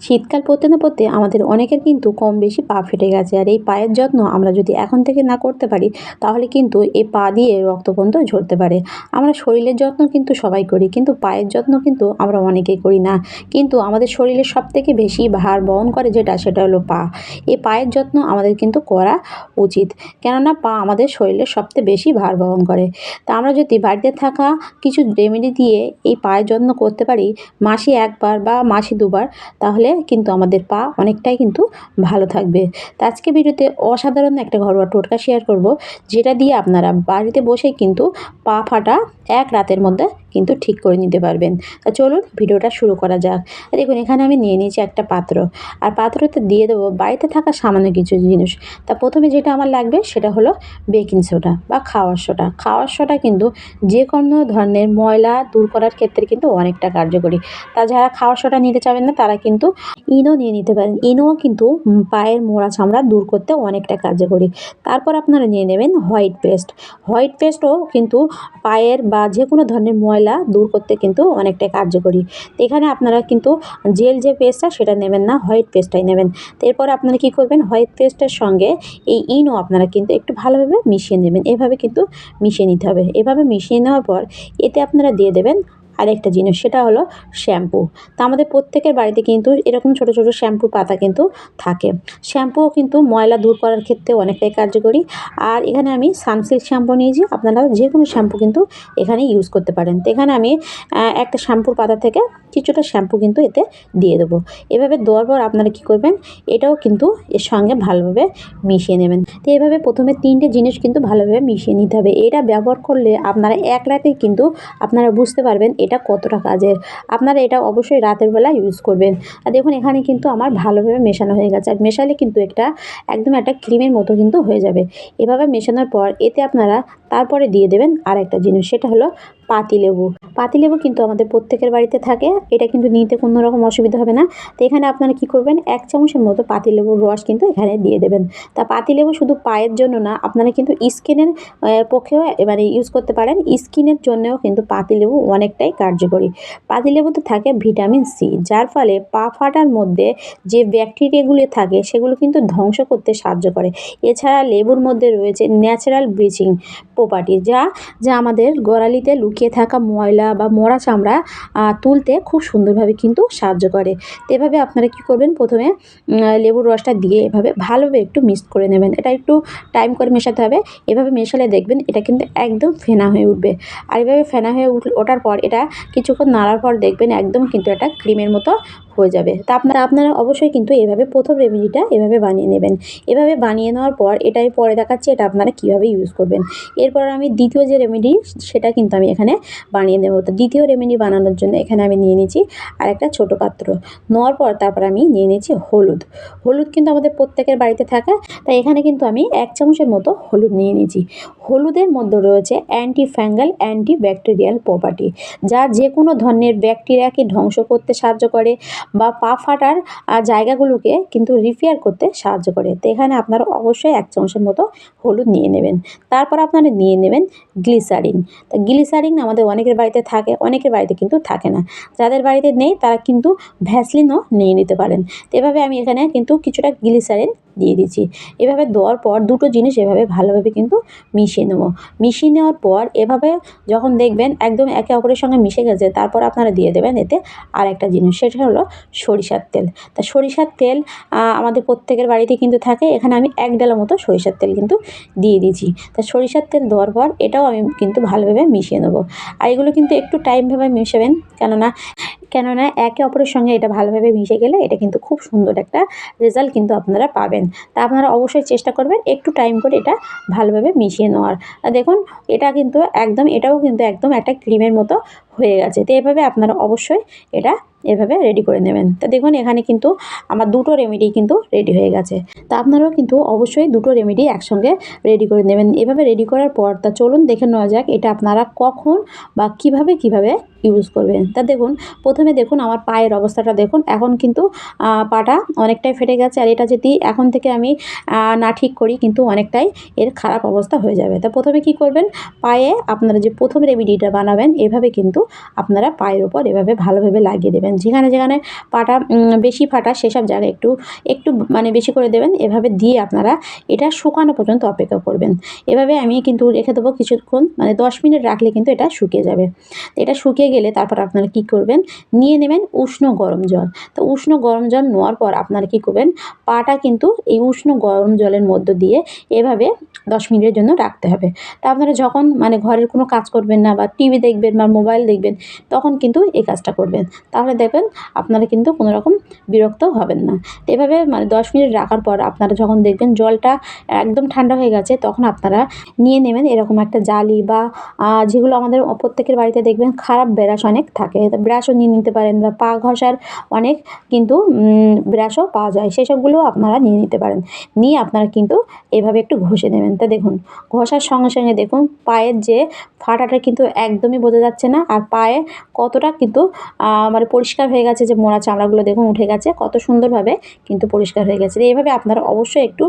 শীতকাল পড়তে না পড়তে আমাদের অনেকের কিন্তু কম বেশি পা ফেটে গেছে। আর এই পায়ের যত্ন আমরা যদি এখন থেকে না করতে পারি, তাহলে কিন্তু এই পা দিয়ে রক্ত পর্যন্ত ঝরতে পারে। আমরা শরীরের যত্ন কিন্তু সবাই করি, কিন্তু পায়ের যত্ন কিন্তু আমরা অনেকেই করি না। কিন্তু আমাদের শরীরের সবথেকে বেশি ভার বহন করে যেটা, সেটা হলো পা। এই পায়ের যত্ন আমাদের কিন্তু করা উচিত। কেননা পা আমাদের শরীরের সবথেকে বেশি ভার বহন করে। তা আমরা যদি বাড়িতে থাকা কিছু রেমেডি দিয়ে এই পায়ের যত্ন করতে পারি মাসে ১ বার বা মাসে ২ বার, তাহলে কিন্তু আমাদের পা অনেকটাই কিন্তু ভালো থাকবে। তো আজকে ভিডিওতে অসাধারণ একটা ঘরোয়া টোটকা শেয়ার করব, যেটা দিয়ে আপনারা বাড়িতে বসেই কিন্তু পা ফাটা ১ রাতের মধ্যে কিন্তু ঠিক করে নিতে পারবেন। তা চলুন ভিডিওটা শুরু করা যাক। দেখুন, এখানে আমি নিয়ে নিয়েছি একটা পাত্র, আর পাত্রতে দিয়ে দেবো বাড়িতে থাকা সামান্য কিছু জিনিস। তা প্রথমে যেটা আমার লাগবে সেটা হলো বেকিং সোডা বা খাওয়ার সোডা। খাওয়ার সোডা কিন্তু যে কোনো ধরনের ময়লা দূর করার ক্ষেত্রে কিন্তু অনেকটা কার্যকরী। তা যারা খাওয়ার সোডা নিতে চাবেন না, তারা কিন্তু ইনো নিয়ে নিতে পারেন। ইনোও কিন্তু পায়ের মোড়া চামড়া দূর করতে অনেকটা কার্যকরী। তারপর আপনারা নিয়ে নেবেন হোয়াইট পেস্ট। হোয়াইট পেস্টও কিন্তু পায়ের বা যে কোনো ধরনের ময়লা দূর করতে কিন্তু অনেকটাই কার্যকরী। তো এখানে আপনারা কিন্তু জেল যে পেস্টটা সেটা নেবেন না, হোয়াইট পেস্টটাই নেবেন। তো এরপর আপনারা কী করবেন, হোয়াইট পেস্টের সঙ্গে এই ইনো আপনারা কিন্তু একটু ভালোভাবে মিশিয়ে নেবেন। এভাবে কিন্তু মিশিয়ে নিতে হবে। এভাবে মিশিয়ে নেওয়ার পর এতে আপনারা দিয়ে দেবেন আরেকটা জিনিস, সেটা হলো শ্যাম্পু। তা আমাদের প্রত্যেকের বাড়িতে কিন্তু এরকম ছোট ছোট শ্যাম্পুর পাতা কিন্তু থাকে। শ্যাম্পুও কিন্তু ময়লা দূর করার ক্ষেত্রে অনেকটাই কার্যকরী। আর এখানে আমি সানসিল্ক শ্যাম্পু নিয়েছি, আপনারা যে কোনো শ্যাম্পু কিন্তু এখানে ইউজ করতে পারেন। তো এখানে আমি একটা শ্যাম্পুর পাতা থেকে কিছুটা শ্যাম্পু কিন্তু এতে দিয়ে দেবো। এভাবে দেওয়ার পর আপনারা কী করবেন, এটাও কিন্তু এর সঙ্গে ভালোভাবে মিশিয়ে নেবেন। তো এভাবে প্রথমে 3টে জিনিস কিন্তু ভালোভাবে মিশিয়ে নিতে হবে। এটা ব্যবহার করলে আপনারা 1 রাতেই কিন্তু আপনারা বুঝতে পারবেন এটা কতটা কাজের। আপনারা এটা অবশ্যই রাতের বেলা ইউজ করবেন। আর দেখুন, এখানে কিন্তু আমার ভালোভাবে মেশানো হয়ে গেছে। আর মেশালে কিন্তু একদম একটা ক্রিমের মতো কিন্তু হয়ে যাবে। এভাবে মেশানোর পর এতে আপনারা তারপরে দিয়ে দেবেন আরেকটা জিনিস, সেটা হলো পাতিলেবু। পাতিলেবু কিন্তু আমাদের প্রত্যেকের বাড়িতে থাকে। এটা কিন্তু নিতে কোনো রকম অসুবিধা হবে না। তো এখানে আপনারা কী করবেন, 1 চামচের মতো পাতিলেবুর রস কিন্তু এখানে দিয়ে দেবেন। তা পাতিলেবু শুধু পায়ের জন্য না, আপনারা কিন্তু স্কিনের পক্ষেও মানে ইউজ করতে পারেন। স্কিনের জন্যেও কিন্তু পাতিলেবু অনেকটাই কার্যকরী। পাতিলেবুতে থাকে ভিটামিন সি, যার ফলে পা ফাটার মধ্যে যে ব্যাকটেরিয়াগুলি থাকে সেগুলো কিন্তু ধ্বংস করতে সাহায্য করে। এছাড়া লেবুর মধ্যে রয়েছে ন্যাচারাল ব্লিচিং প্রপার্টি, যা যা আমাদের গোড়ালিতে লুকিয়ে থাকা ময়লা বা মরা চামড়া তুলতে খুব সুন্দরভাবে কিন্তু সাহায্য করে। তো এভাবে আপনারা কী করবেন, প্রথমে লেবুর রসটা দিয়ে এভাবে ভালোভাবে একটু মিক্স করে নেবেন। এটা একটু টাইম করে মেশাতে হবে। এভাবে মেশালে দেখবেন এটা কিন্তু একদম ফেনা হয়ে উঠবে। আর এভাবে ফেনা হয়ে ওঠার পর এটা কিছুক্ষণ নাড়ার পর দেখবেন একদম কিন্তু একটা ক্রিমের মতো হয়ে যাবে। তা আপনারা অবশ্যই কিন্তু এভাবে প্রথম রেমেডিটা এভাবে বানিয়ে নেবেন। এভাবে বানিয়ে নেওয়ার পর এটা আমি পরে দেখাচ্ছি এটা আপনারা কীভাবে ইউজ করবেন। এরপর আমি দ্বিতীয় যে রেমেডি সেটা কিন্তু আমি এখানে বানিয়ে নেব। তো দ্বিতীয় রেমেডি বানানোর জন্য এখানে আমি নিয়ে নিয়েছি আর একটা ছোটো পাত্র। নেওয়ার পর তারপর আমি নিয়ে নিয়েছি হলুদ। হলুদ কিন্তু আমাদের প্রত্যেকের বাড়িতে থাকে। তাই এখানে কিন্তু আমি 1 চামচের মতো হলুদ নিয়ে নিয়েছি। হলুদের মধ্যে রয়েছে anti fungal anti bacterial property, যা যে কোনো ধরনের ব্যাকটেরিয়াকে ধ্বংস করতে সাহায্য করে বা পা ফাটার জায়গাগুলোকে কিন্তু রিপেয়ার করতে সাহায্য করে। তো এখানে আপনারা অবশ্যই 1 চামচের মতো হলুদ নিয়ে নেবেন। তারপর আপনারা নিয়ে নেবেন গ্লিসারিন। তো গ্লিসারিন আমাদের অনেকের বাড়িতে থাকে, অনেকের বাড়িতে কিন্তু থাকে না। যাদের বাড়িতে নেই তারা কিন্তু ভ্যাসলিনও নিয়ে নিতে পারেন। তো এভাবে আমি এখানে কিন্তু কিছুটা গ্লিসারিন দিয়ে দিচ্ছি। এভাবে দেওয়ার পর দুটো জিনিস এভাবে ভালোভাবে কিন্তু মিশিয়ে নেব। মিশিয়ে নেওয়ার পর এভাবে যখন দেখবেন একদম একে অপরের সঙ্গে মিশে গেছে, তারপর আপনারা দিয়ে দেবেন এতে আরেকটা জিনিস, সেটা হলো সরিষার তেল। তা সরিষার তেল আমাদের প্রত্যেকের বাড়িতে কিন্তু থাকে। এখানে আমি 1 ডালা মতো সরিষার তেল কিন্তু দিয়ে দিয়েছি। তা সরিষার তেল দেওয়ার পর এটাও আমি কিন্তু ভালোভাবে মিশিয়ে নেব। আর এগুলো কিন্তু একটু টাইমভাবে মিশাবেন, কেননা একে অপরের সঙ্গে এটা ভালোভাবে মিশে গেলে এটা কিন্তু খুব সুন্দর একটা রেজাল্ট কিন্তু আপনারা পাবেন। তা আপনারা অবশ্যই চেষ্টা করবেন একটু টাইম করে এটা ভালোভাবে মিশিয়ে নেওয়ার। দেখুন, এটাও কিন্তু একদম একটা ক্রিমের মতো হয়ে গেছে। তো এভাবে আপনারা অবশ্যই এটা এভাবে রেডি করে নেবেন। তা দেখুন, এখানে কিন্তু আমার দুটো রেমেডি কিন্তু রেডি হয়ে গেছে। তা আপনারাও কিন্তু অবশ্যই দুটো রেমেডি একসঙ্গে রেডি করে নেবেন। এভাবে রেডি করার পর তা চলুন দেখে নেওয়া যাক এটা আপনারা কখন বা কিভাবে ইউজ করবেন। তা দেখুন, প্রথমে দেখুন আমার পায়ের অবস্থাটা দেখুন। এখন কিন্তু পাটা অনেকটাই ফেটে গেছে। আর এটা যদি এখন থেকে আমি না ঠিক করি কিন্তু অনেকটাই এর খারাপ অবস্থা হয়ে যাবে। তা প্রথমে কি করবেন, পায়ে আপনারা যে প্রথম রেমেডিটা বানাবেন এভাবে কিন্তু আপনারা পায়ের ওপর এভাবে ভালোভাবে লাগিয়ে দেবেন। যেখানে যেখানে পাটা বেশি ফাটা সেসব জায়গায় একটু একটু মানে বেশি করে দেবেন। এভাবে দিয়ে আপনারা এটা শুকানো পর্যন্ত অপেক্ষা করবেন। এভাবে আমি কিন্তু রেখে দেবো কিছুক্ষণ, মানে 10 মিনিট রাখলে কিন্তু এটা শুকিয়ে যাবে। তো এটা শুকিয়ে গেলে তারপর আপনারা কী করবেন, নিয়ে নেবেন উষ্ণ গরম জল। তো উষ্ণ গরম জল নেওয়ার পর আপনারা কী করবেন, পাটা কিন্তু এই উষ্ণ গরম জলের মধ্য দিয়ে এভাবে 10 মিনিটের জন্য রাখতে হবে। তা আপনারা যখন মানে ঘরের কোনো কাজ করবেন না বা টিভি দেখবেন বা মোবাইল দেখবেন, তখন কিন্তু এই কাজটা করবেন। তাহলে দেখবেন আপনারা কিন্তু কোনো রকম বিরক্ত হবেন না। তো এভাবে মানে 10 মিনিট রাখার পর আপনারা যখন দেখবেন জলটা একদম ঠান্ডা হয়ে গেছে, তখন আপনারা নিয়ে নেবেন এরকম একটা জালি বা যেগুলো আমাদের প্রত্যেকের বাড়িতে দেখবেন খারাপ ব্রাশ অনেক থাকে। তো ব্রাশও নিয়ে নিতে পারেন বা পা ঘষার অনেক কিন্তু ব্রাশও পাওয়া যায়, সেসবগুলোও আপনারা নিয়ে নিতে পারেন। নিয়ে আপনারা কিন্তু এভাবে একটু ঘষে নেবেন। তা দেখুন ঘষার সঙ্গে সঙ্গে দেখুন পায়ের যে ফাটাটা কিন্তু একদমই বোঝা যাচ্ছে না, আর পায়ে কতটা কিন্তু মানে পরিষ্কার হয়ে গেছে, যে মোড়া চামড়াগুলো দেখুন উঠে গেছে, কত সুন্দরভাবে কিন্তু পরিষ্কার হয়ে গেছে। এইভাবে আপনারা অবশ্যই একটু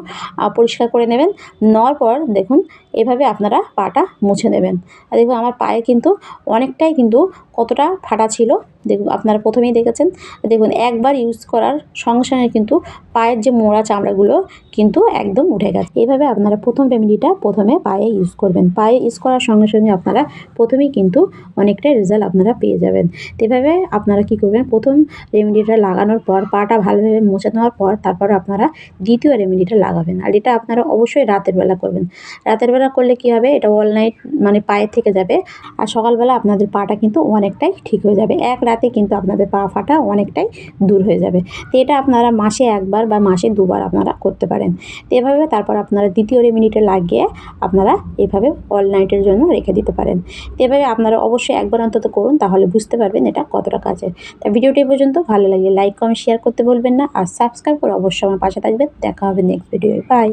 পরিষ্কার করে নেবেন। নেওয়ার পর দেখুন এভাবে আপনারা পাটা মুছে নেবেন। আর দেখুন আমার পায়ে কিন্তু অনেকটাই কিন্তু কতটা ফাটা ছিল, দেখুন আপনারা প্রথমেই দেখেছেন। দেখুন একবার ইউজ করার সঙ্গে সঙ্গে কিন্তু পায়ের যে মোড়া চামড়াগুলো কিন্তু একদম উঠে গেছে। এইভাবে আপনারা প্রথম রেমেডিটা প্রথমে পায়ে ইউজ করবেন। পায়ে ইউজ করার সঙ্গে সঙ্গে আপনারা প্রথমেই কিন্তু অনেকটাই রেজাল্ট আপনারা পেয়ে যাবেন। তো এভাবে আপনারা কী করবেন, প্রথম রেমেডিটা লাগানোর পর পাটা ভালোভাবে মুছে নেওয়ার পর তারপর আপনারা দ্বিতীয় রেমেডিটা লাগাবেন। আর এটা আপনারা অবশ্যই রাতের বেলা করবেন। রাতের বেলা করলে কী হবে, এটা অল নাইট মানে পায়ে থেকে যাবে, আর সকালবেলা আপনাদের পাটা কিন্তু অনেকটাই ঠিক হয়ে যাবে। এক রাতে কিন্তু আপনাদের পা ফাটা অনেকটাই দূর হয়ে যাবে। তো এটা আপনারা মাসে 1 বার বা মাসে 2 বার আপনারা করতে পারেন। তো এভাবে তারপর আপনারা দ্বিতীয় রেমেডিটা লাগিয়ে আপনারা এভাবে অল নাইটের জন্য রেখে দিতে পারেন। তো এভাবে আপনারা অবশ্যই একবার অন্তত করুন, তাহলে বুঝতে পারবেন এটা কতটা কাজের। তা ভিডিওটি এই পর্যন্ত, ভালো লাগলে লাইক কমেন্ট শেয়ার করতে বলবেন না, আর সাবস্ক্রাইব করে অবশ্যই আমার পাশে থাকবেন। দেখা হবে নেক্সট ভিডিওয়ে। বাই।